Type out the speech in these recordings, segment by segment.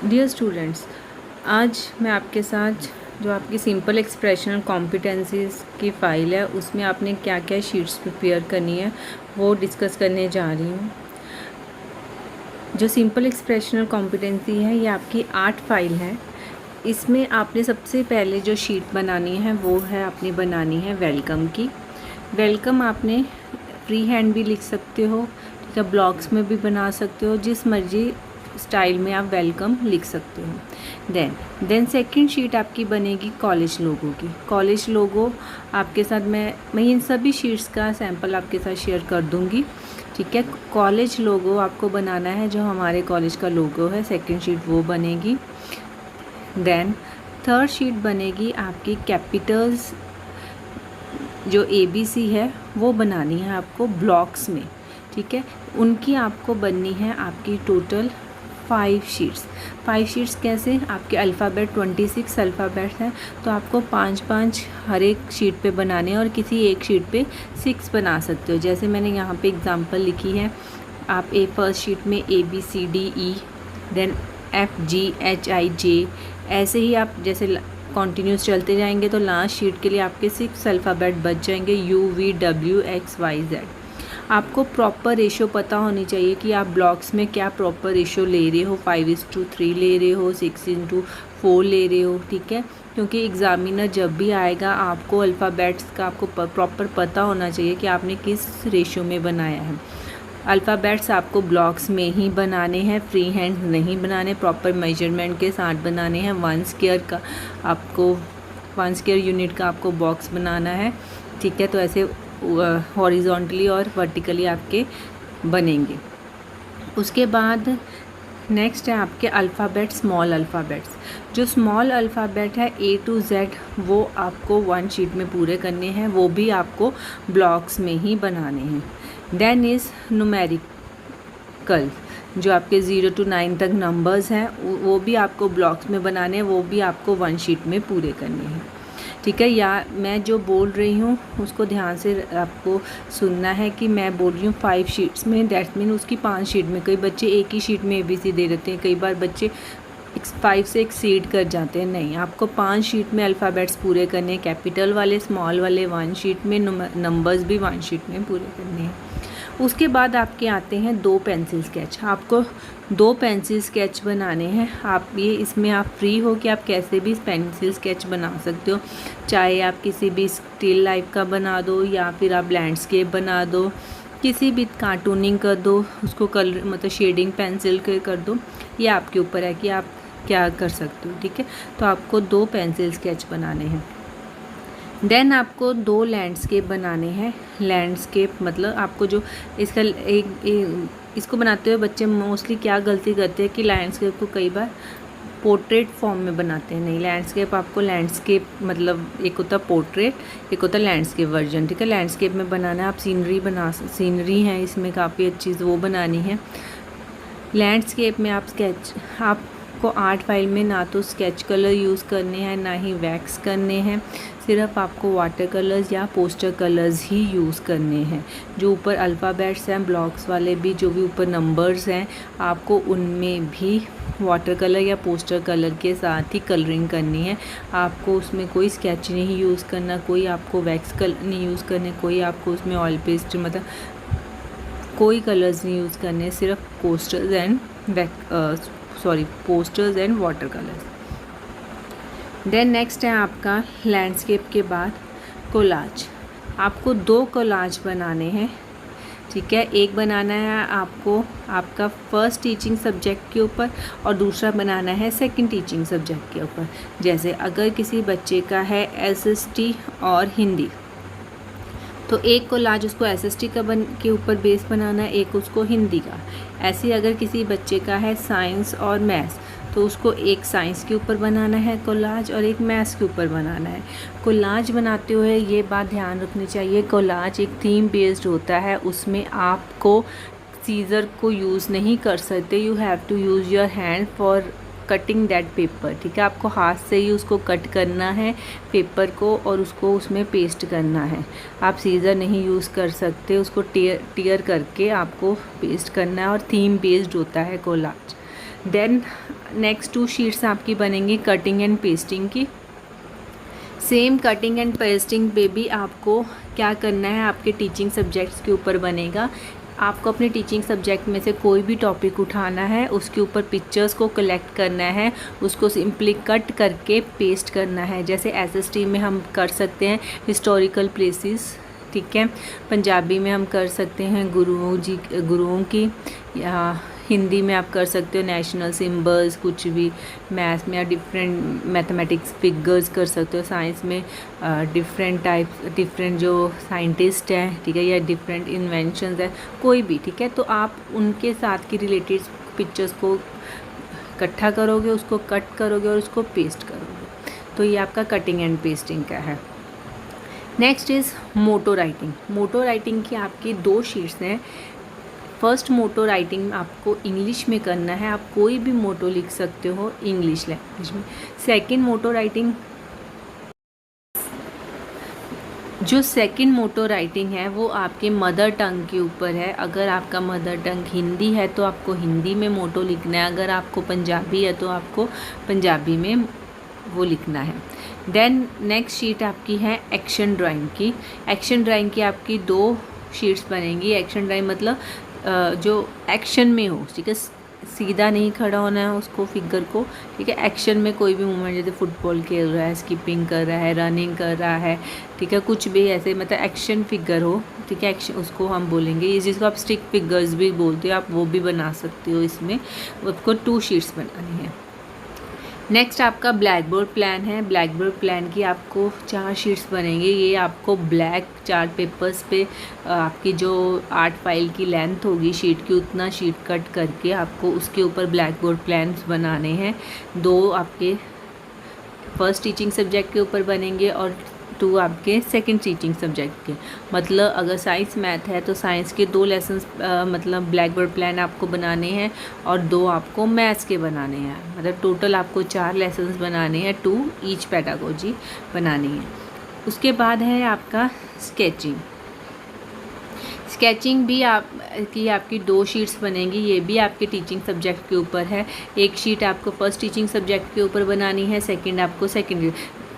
Dear students, आज मैं आपके साथ जो आपकी सिंपल एक्सप्रेशनल कॉम्पिटेंसीज़ की फ़ाइल है उसमें आपने क्या क्या शीट्स प्रिपेयर करनी है वो डिस्कस करने जा रही हूँ। जो सिंपल एक्सप्रेशनल कॉम्पिटेंसी है ये आपकी 8 फाइल है। इसमें आपने सबसे पहले जो शीट बनानी है वो है आपने बनानी है वेलकम की। वेलकम आपने फ्री हैंड भी लिख सकते हो, ठीक है, ब्लॉक्स में भी बना सकते हो, जिस मर्जी स्टाइल में आप वेलकम लिख सकते हो। देन सेकंड शीट आपकी बनेगी कॉलेज लोगो की। कॉलेज लोगो आपके साथ मैं इन सभी शीट्स का सैंपल आपके साथ शेयर कर दूंगी, ठीक है। कॉलेज लोगो आपको बनाना है, जो हमारे कॉलेज का लोगो है, सेकंड शीट वो बनेगी। देन थर्ड शीट बनेगी आपकी कैपिटल्स, जो ABC है वो बनानी है आपको ब्लॉक्स में, ठीक है। उनकी आपको बननी है आपकी टोटल 5 शीट्स। 5 शीट्स कैसे? आपके अल्फ़ाबेट 26 अल्फ़ाबेट है, तो आपको 5-5 हर एक शीट पे बनाने हैं और किसी एक शीट पे 6 बना सकते हो। जैसे मैंने यहाँ पे एग्जांपल लिखी है, आप फर्स्ट शीट में ABCDE, देन FGHIJ, ऐसे ही आप जैसे कॉन्टीन्यूस चलते जाएंगे तो लास्ट शीट के लिए आपके 6 अल्फ़ाबेट बच जाएंगे, UVWXYZ। आपको प्रॉपर रेशो पता होनी चाहिए कि आप ब्लॉक्स में क्या प्रॉपर रेशो ले रहे हो, 5:3 ले रहे हो, 6:4 ले रहे हो, ठीक है। क्योंकि एग्ज़ामिनर जब भी आएगा आपको अल्फ़ाबेट्स का आपको प्रॉपर पता होना चाहिए कि आपने किस रेशो में बनाया है। अल्फ़ाबेट्स आपको ब्लॉक्स में ही बनाने हैं, फ्री हैंड नहीं बनाने, प्रॉपर मेजरमेंट के साथ बनाने हैं। 1 स्क्वायर का आपको 1 स्क्वायर यूनिट का आपको बॉक्स बनाना है, ठीक है। तो ऐसे हॉरिजॉन्टली और वर्टिकली आपके बनेंगे। उसके बाद नेक्स्ट है आपके अल्फ़ाबेट, स्मॉल अल्फ़ाबेट्स। जो स्मॉल अल्फ़ाबेट है A to Z वो आपको 1 शीट में पूरे करने हैं, वो भी आपको ब्लॉक्स में ही बनाने हैं। देन इज़ न्यूमेरिकल, जो आपके 0 to 9 तक नंबर्स हैं वो भी आपको ब्लॉक्स में बनाने हैं, वो भी आपको 1 शीट में पूरे करने हैं, ठीक है। या मैं जो बोल रही हूँ उसको ध्यान से आपको सुनना है कि मैं बोल रही हूँ 5 शीट्स में, दैट मीन उसकी 5 शीट में। कई बच्चे एक ही शीट में ABC दे देते हैं, कई बार बच्चे 5 से एक्सीड कर जाते हैं। नहीं, आपको 5 शीट में अल्फ़ाबेट्स पूरे करने हैं, कैपिटल वाले, स्मॉल वाले 1 शीट में, नंबर्स भी 1 शीट में पूरे करने हैं। उसके बाद आपके आते हैं 2 पेंसिल स्केच। आपको 2 पेंसिल स्केच बनाने हैं। आप ये इसमें आप फ्री हो कि आप कैसे भी पेंसिल स्केच बना सकते हो, चाहे आप किसी भी स्टिल लाइफ का बना दो या फिर आप लैंडस्केप बना दो, किसी भी कार्टूनिंग कर दो, उसको कलर मतलब शेडिंग पेंसिल के कर दो, ये आपके ऊपर है कि आप क्या कर सकते हो, ठीक है। तो आपको 2 पेंसिल स्केच बनाने हैं। देन आपको 2 लैंडस्केप बनाने हैं। लैंडस्केप मतलब आपको जो इसका इसको बनाते हुए बच्चे मोस्टली क्या गलती करते हैं कि लैंडस्केप को कई बार पोर्ट्रेट फॉर्म में बनाते हैं। नहीं, लैंडस्केप आपको लैंडस्केप मतलब एक होता पोर्ट्रेट, एक होता लैंडस्केप वर्जन, ठीक है। लैंडस्केप में बनाना है, आप सीनरी है इसमें काफ़ी अच्छी वो बनानी है। लैंडस्केप में आप आपको आर्ट फाइल में ना तो स्केच कलर यूज़ करने हैं ना ही वैक्स करने हैं, सिर्फ आपको वाटर कलर्स या पोस्टर कलर्स ही यूज़ करने हैं। जो ऊपर अल्फ़ाबेट्स हैं ब्लॉक्स वाले भी, जो भी ऊपर नंबर्स हैं, आपको उनमें भी वाटर कलर या पोस्टर कलर के साथ ही कलरिंग करनी है। आपको उसमें कोई स्केच नहीं यूज़ करना, कोई आपको वैक्स कलर नहीं यूज़ करने, कोई आपको उसमें ऑयल पेस्ट मतलब कोई कलर्स नहीं यूज़ करने, सिर्फ posters and water colours. Then next है आपका लैंडस्केप के बाद कोलाज। आपको 2 कोलाज बनाने हैं, ठीक है। एक बनाना है आपको आपका फर्स्ट टीचिंग सब्जेक्ट के ऊपर और दूसरा बनाना है सेकंड टीचिंग सब्जेक्ट के ऊपर। जैसे अगर किसी बच्चे का है SST और हिंदी, तो एक कोलाज उसको SST का के ऊपर बेस बनाना है, एक उसको हिंदी का। ऐसे अगर किसी बच्चे का है साइंस और मैथ्स, तो उसको एक साइंस के ऊपर बनाना है कोलाज और एक मैथ्स के ऊपर बनाना है। कोलाज बनाते हुए ये बात ध्यान रखनी चाहिए, कोलाज एक थीम बेस्ड होता है, उसमें आपको सीज़र को यूज़ नहीं कर सकते, you have to use your hand for cutting that paper, ठीक है। आपको हाथ से ही उसको कट करना है पेपर को और उसको उसमें पेस्ट करना है। आप सीज़र नहीं यूज़ कर सकते, उसको टीयर करके आपको पेस्ट करना है और थीम बेस्ड होता है कोलाज। देन नेक्स्ट 2 शीट्स आपकी बनेंगी कटिंग एंड पेस्टिंग की। सेम कटिंग एंड पेस्टिंग पे भी आपको क्या करना है, आपके टीचिंग सब्जेक्ट्स के ऊपर बनेगा। आपको अपने टीचिंग सब्जेक्ट में से कोई भी टॉपिक उठाना है, उसके ऊपर पिक्चर्स को कलेक्ट करना है, उसको सिंपली कट करके पेस्ट करना है। जैसे एसएसटी में हम कर सकते हैं हिस्टोरिकल प्लेसेस, ठीक है। पंजाबी में हम कर सकते हैं गुरुओं की, या हिंदी में आप कर सकते हो नेशनल सिंबल्स, कुछ भी। मैथ्स में या डिफरेंट मैथमेटिक्स फिगर्स कर सकते हो। साइंस में डिफरेंट जो साइंटिस्ट हैं, ठीक है, या डिफरेंट इन्वेंशंस है, कोई भी, ठीक है। तो आप उनके साथ की रिलेटेड पिक्चर्स को इकट्ठा करोगे, उसको कट करोगे और उसको पेस्ट करोगे। तो ये आपका कटिंग एंड पेस्टिंग का है। Next is motto writing. Motto writing की आपकी 2 शीट्स हैं। फर्स्ट मोटो राइटिंग आपको इंग्लिश में करना है, आप कोई भी मोटो लिख सकते हो इंग्लिश लैंग्वेज में। सेकंड मोटो राइटिंग, जो सेकंड मोटो राइटिंग है वो आपके मदर टंग के ऊपर है। अगर आपका मदर टंग हिंदी है तो आपको हिंदी में मोटो लिखना है, अगर आपको पंजाबी है तो आपको पंजाबी में वो लिखना है। देन नेक्स्ट शीट आपकी है एक्शन ड्राइंग की। एक्शन ड्राइंग की आपकी 2 शीट्स बनेंगी। एक्शन ड्राइंग मतलब जो एक्शन में हो, ठीक है, सीधा नहीं खड़ा होना है उसको फिगर को, ठीक है। एक्शन में कोई भी मूवमेंट, जैसे फुटबॉल खेल रहा है, स्किपिंग कर रहा है, रनिंग कर रहा है, ठीक है, कुछ भी ऐसे मतलब एक्शन फिगर हो, ठीक है, एक्शन उसको हम बोलेंगे। ये जिसको आप स्टिक फिगर्स भी बोलते हो, आप वो भी बना सकते हो। इसमें आपको 2 शीट्स बनानी है। नेक्स्ट आपका ब्लैक बोर्ड प्लान है। ब्लैक बोर्ड प्लान की आपको 4 शीट्स बनेंगे। ये आपको ब्लैक चार्ट पेपर्स पे आपकी जो आर्ट फाइल की लेंथ होगी शीट की, उतना शीट कट करके आपको उसके ऊपर ब्लैक बोर्ड प्लान्स बनाने हैं। 2 आपके फर्स्ट टीचिंग सब्जेक्ट के ऊपर बनेंगे और 2 आपके सेकंड टीचिंग सब्जेक्ट के। मतलब अगर साइंस मैथ है तो साइंस के 2 लेसन्स मतलब ब्लैक बोर्ड प्लान आपको बनाने हैं और 2 आपको मैथ्स के बनाने हैं। मतलब टोटल आपको 4 लेसन्स बनाने हैं, 2 ईच पेडागोजी बनानी है। उसके बाद है आपका स्केचिंग। स्केचिंग भी आपकी 2 शीट्स बनेंगी। ये भी आपके टीचिंग सब्जेक्ट के ऊपर है। एक शीट आपको फर्स्ट टीचिंग सब्जेक्ट के ऊपर बनानी है, सेकंड आपको सेकंड।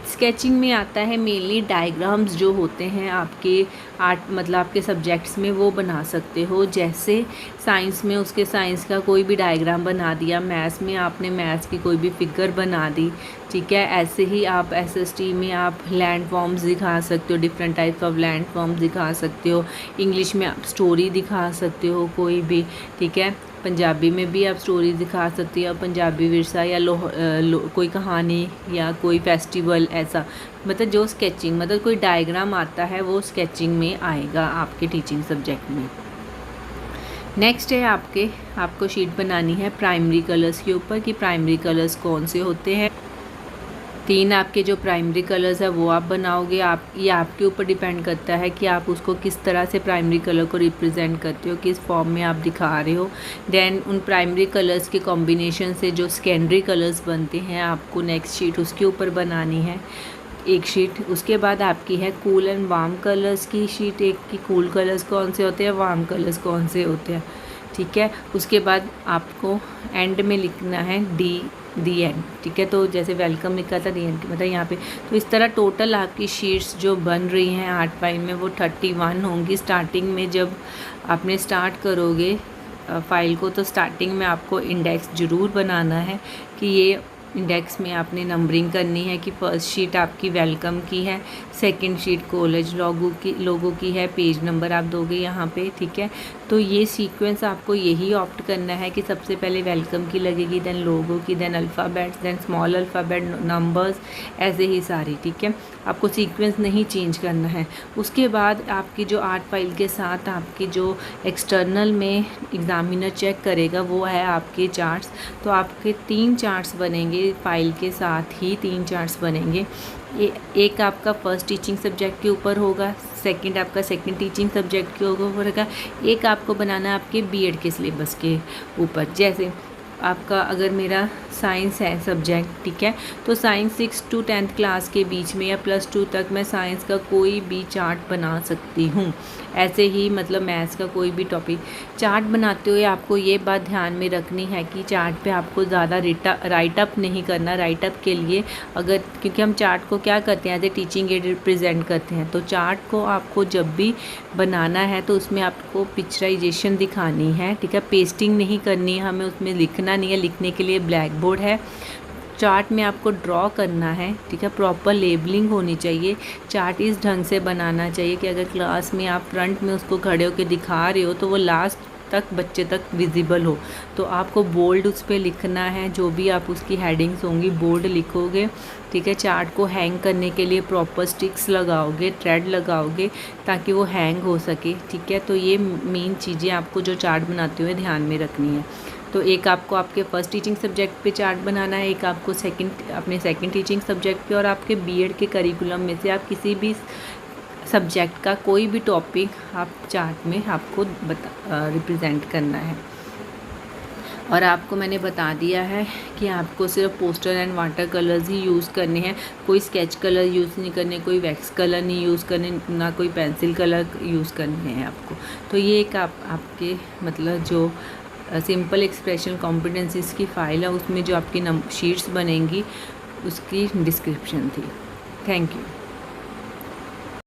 स्केचिंग में आता है मेनली डायग्राम्स जो होते हैं आपके आर्ट मतलब आपके सब्जेक्ट्स में, वो बना सकते हो। जैसे साइंस में उसके साइंस का कोई भी डायग्राम बना दिया, मैथ्स में आपने मैथ्स की कोई भी फिगर बना दी, ठीक है। ऐसे ही आप एसएसटी में आप लैंड फॉर्म्स दिखा सकते हो, different types of land forms दिखा सकते हो। इंग्लिश में आप स्टोरी दिखा सकते हो कोई भी, ठीक है। पंजाबी में भी आप स्टोरी दिखा सकती हो, पंजाबी विरसा या कोई कहानी या कोई फेस्टिवल, ऐसा मतलब जो स्केचिंग मतलब कोई डायग्राम आता है वो स्केचिंग में आएगा आपके टीचिंग सब्जेक्ट में। नेक्स्ट है आपको शीट बनानी है प्राइमरी कलर्स के ऊपर कि प्राइमरी कलर्स कौन से होते हैं। 3 आपके जो प्राइमरी कलर्स है वो आप बनाओगे। ये आपके ऊपर डिपेंड करता है कि आप उसको किस तरह से प्राइमरी कलर को रिप्रेजेंट करते हो, किस फॉर्म में आप दिखा रहे हो। देन उन प्राइमरी कलर्स के कॉम्बिनेशन से जो सेकेंडरी कलर्स बनते हैं, आपको नेक्स्ट शीट उसके ऊपर बनानी है एक शीट। उसके बाद आपकी है कूल एंड वार्म कलर्स की शीट, एक की कूल कलर्स कौन से होते हैं, वार्म कलर्स कौन से होते हैं, ठीक है। उसके बाद आपको एंड में लिखना है दी एंड, ठीक है। तो जैसे वेलकम लिखा था दी एंड मतलब यहाँ पे। तो इस तरह टोटल आपकी शीट्स जो बन रही हैं आर्ट फाइल में वो 31 होंगी। स्टार्टिंग में जब आपने स्टार्ट करोगे फाइल को, तो स्टार्टिंग में आपको इंडेक्स ज़रूर बनाना है कि ये इंडेक्स में आपने नंबरिंग करनी है कि फर्स्ट शीट आपकी वेलकम की है, सेकंड शीट कॉलेज लोगों की है, पेज नंबर आप दोगे यहाँ पे, ठीक है। तो ये सीक्वेंस आपको यही ऑप्ट करना है कि सबसे पहले वेलकम की लगेगी, देन लोगों की, then alphabets, then small alphabet, numbers, ऐसे ही सारी, ठीक है। आपको सीक्वेंस नहीं चेंज करना है। उसके बाद आपकी जो आर्ट फाइल के साथ आपकी जो एक्सटर्नल में एग्ज़ामिनर चेक करेगा वो है आपके चार्ट्स। तो आपके 3 चार्ट्स बनेंगे फाइल के साथ ही, 3 चार्ट्स बनेंगे। एक आपका फर्स्ट टीचिंग सब्जेक्ट के ऊपर होगा, सेकंड आपका सेकंड टीचिंग सब्जेक्ट के ऊपर होगा, एक आपको बनाना है आपके बीएड के सिलेबस के ऊपर। जैसे आपका अगर मेरा साइंस है सब्जेक्ट, ठीक है, तो साइंस 6 to 10th क्लास के बीच में या +2 तक मैं साइंस का कोई भी चार्ट बना सकती हूँ। ऐसे ही मतलब मैथ्स का कोई भी टॉपिक। चार्ट बनाते हुए आपको ये बात ध्यान में रखनी है कि चार्ट पे आपको ज़्यादा राइट अप नहीं करना। राइट अप के लिए अगर, क्योंकि हम चार्ट को क्या करते हैं, as a teaching aid represent करते हैं, तो चार्ट को आपको जब भी बनाना है तो उसमें आपको पिक्चराइजेशन दिखानी है, ठीक है। पेस्टिंग नहीं करनी है, हमें उसमें लिखना नहीं है, लिखने के लिए ब्लैक बोर्ड है। चार्ट में आपको ड्रॉ करना है, ठीक है। प्रॉपर लेबलिंग होनी चाहिए। चार्ट इस ढंग से बनाना चाहिए कि अगर क्लास में आप फ्रंट में उसको खड़े होकर दिखा रहे हो तो वो लास्ट तक बच्चे तक विजिबल हो। तो आपको बोल्ड उस पर लिखना है, जो भी आप उसकी हेडिंग्स होंगी बोल्ड लिखोगे, ठीक है। चार्ट को हैंग करने के लिए प्रॉपर स्टिक्स लगाओगे, थ्रेड लगाओगे ताकि वो हैंग हो सके, ठीक है। तो ये मेन चीज़ें आपको जो चार्ट बनाते हुए ध्यान में रखनी है। तो एक आपको आपके फर्स्ट टीचिंग सब्जेक्ट पे चार्ट बनाना है, एक आपको अपने सेकंड टीचिंग सब्जेक्ट पे, और आपके बीएड के करिकुलम में से आप किसी भी सब्जेक्ट का कोई भी टॉपिक आप चार्ट में आपको रिप्रेजेंट करना है। और आपको मैंने बता दिया है कि आपको सिर्फ poster and water colours he use करने हैं, कोई स्केच कलर यूज़ नहीं करने, कोई वैक्स कलर नहीं यूज़ करने, ना कोई पेंसिल कलर यूज़ करने हैं आपको। तो ये एक आपके मतलब जो सिंपल एक्सप्रेशन कॉम्पिटेंसीज़ की फ़ाइल है, उसमें जो आपकी शीट्स बनेंगी उसकी डिस्क्रिप्शन थी। Thank you.